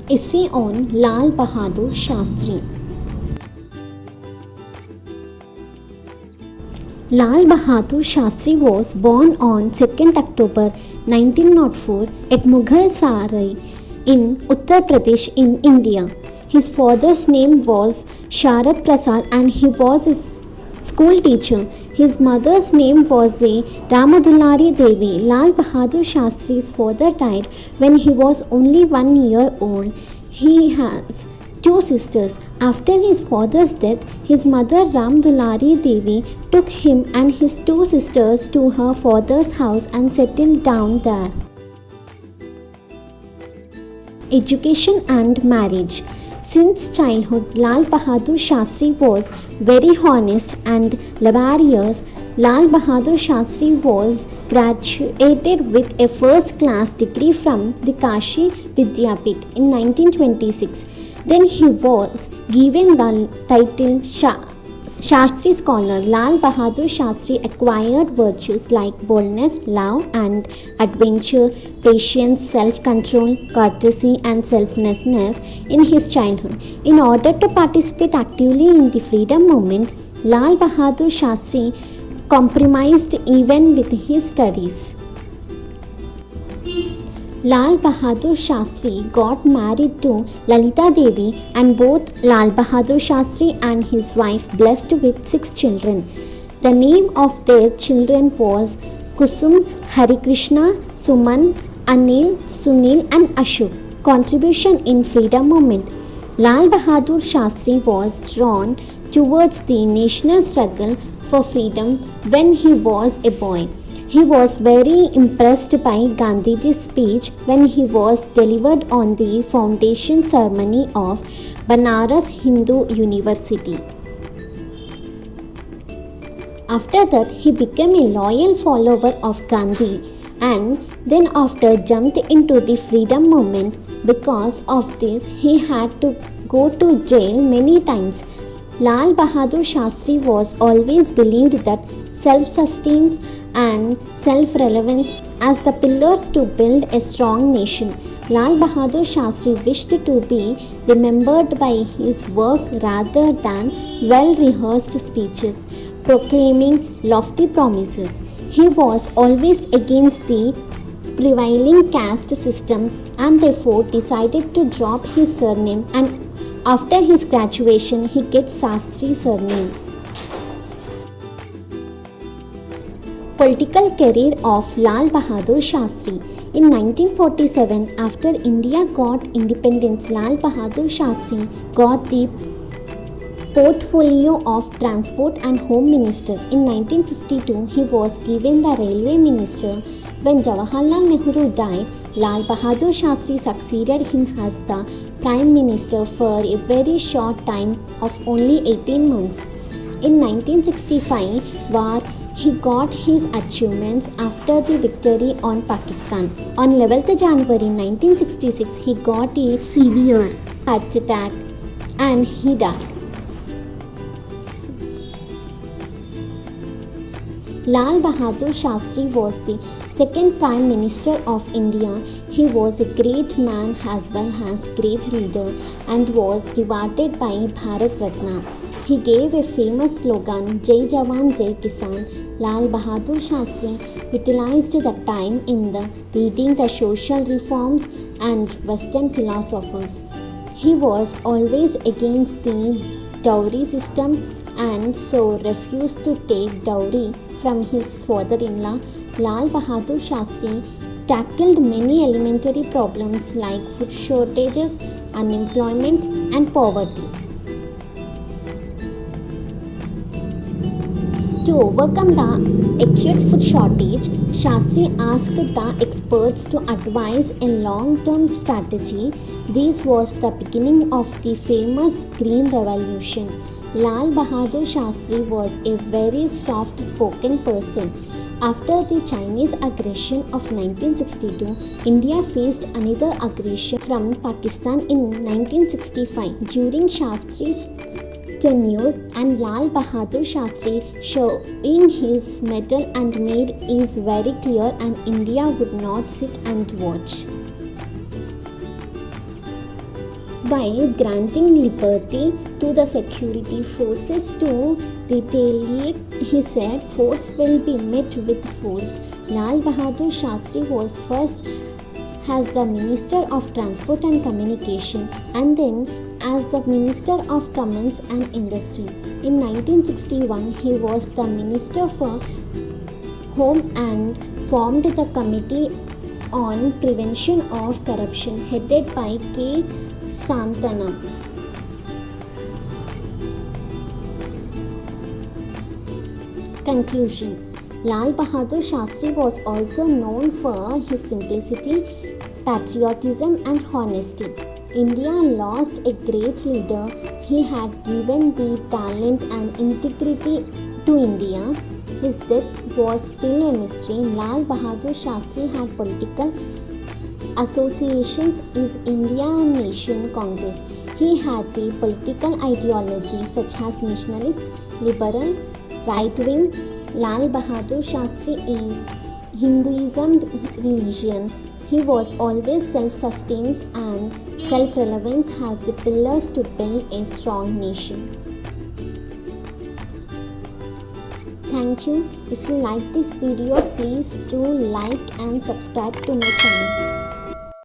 Essay on Lal Bahadur Shastri. Lal Bahadur Shastri was born on 2nd October 1904 at Mughal Sarai in Uttar Pradesh in India. His father's name was Sharad Prasad and he was a school teacher. His mother's name was Ramadullari Devi. Lal Bahadur Shastri's father died when he was only 1 year old. He has two sisters. After his father's death, his mother Ramdullari Devi took him and his two sisters to her father's house and settled down there. Education and marriage. Since childhood, Lal Bahadur Shastri was very honest and laborious. Lal Bahadur Shastri was graduated with a first-class degree from the Kashi Vidyapit in 1926. Then he was given the title Shastri Scholar. Lal Bahadur Shastri acquired virtues like boldness, love and adventure, patience, self-control, courtesy and selflessness in his childhood. In order to participate actively in the freedom movement, Lal Bahadur Shastri compromised even with his studies. Lal Bahadur Shastri got married to Lalita Devi and both Lal Bahadur Shastri and his wife blessed with 6 children. The name of their children was Kusum, Harikrishna, Suman, Anil, Sunil and Ashok. Contribution in freedom movement. Lal Bahadur Shastri was drawn towards the national struggle for freedom when he was a boy. He was very impressed by Gandhiji's speech when he was delivered on the foundation ceremony of Banaras Hindu University. After that, he became a loyal follower of Gandhi and then after jumped into the freedom movement. Because of this, he had to go to jail many times. Lal Bahadur Shastri was always believed that self-sustenance and self-relevance as the pillars to build a strong nation. Lal Bahadur Shastri wished to be remembered by his work rather than well-rehearsed speeches proclaiming lofty promises. He was always against the prevailing caste system and therefore decided to drop his surname, and after his graduation he gets Shastri surname. Political career of Lal Bahadur Shastri. In 1947, after India got independence, Lal Bahadur Shastri got the portfolio of Transport and Home Minister. In 1952, he was given the Railway Minister. When Jawaharlal Nehru died, Lal Bahadur Shastri succeeded him as the Prime Minister for a very short time of only 18 months. In 1965 war, he got his achievements after the victory on Pakistan. On 11th January 1966, he got a severe heart attack and he died. Lal Bahadur Shastri was the second Prime Minister of India. He was a great man as well as great leader and was rewarded by Bharat Ratna. He gave a famous slogan, Jai Jawan, Jai Kisan. Lal Bahadur Shastri utilized the time in leading the social reforms and Western philosophers. He was always against the dowry system and so refused to take dowry from his father-in-law. Lal Bahadur Shastri tackled many elementary problems like food shortages, unemployment and poverty. To overcome the acute food shortage, Shastri asked the experts to advise a long-term strategy. This was the beginning of the famous Green Revolution. Lal Bahadur Shastri was a very soft-spoken person. After the Chinese aggression of 1962, India faced another aggression from Pakistan in 1965. During Shastri's tenure and Lal Bahadur Shastri showing his mettle and made is very clear and India would not sit and watch. by granting liberty to the security forces to retaliate. He said, "Force will be met with force." Lal Bahadur Shastri was first as the Minister of Transport and Communication and then as the Minister of Commerce and Industry. In 1961, he was the Minister for Home and formed the Committee on Prevention of Corruption headed by K. Santana. Conclusion. Lal Bahadur Shastri was also known for his simplicity, patriotism and honesty. India lost a great leader. He had given the talent and integrity to India. His death was still a mystery. Lal Bahadur Shastri had political associations in Indian Nation Congress. He had the political ideology such as nationalist, liberal, right-wing. Lal Bahadur Shastri is Hinduism religion. He was always self-sustained and self-reliance as the pillars to build a strong nation. Thank you. If you like this video, please do like and subscribe to my channel.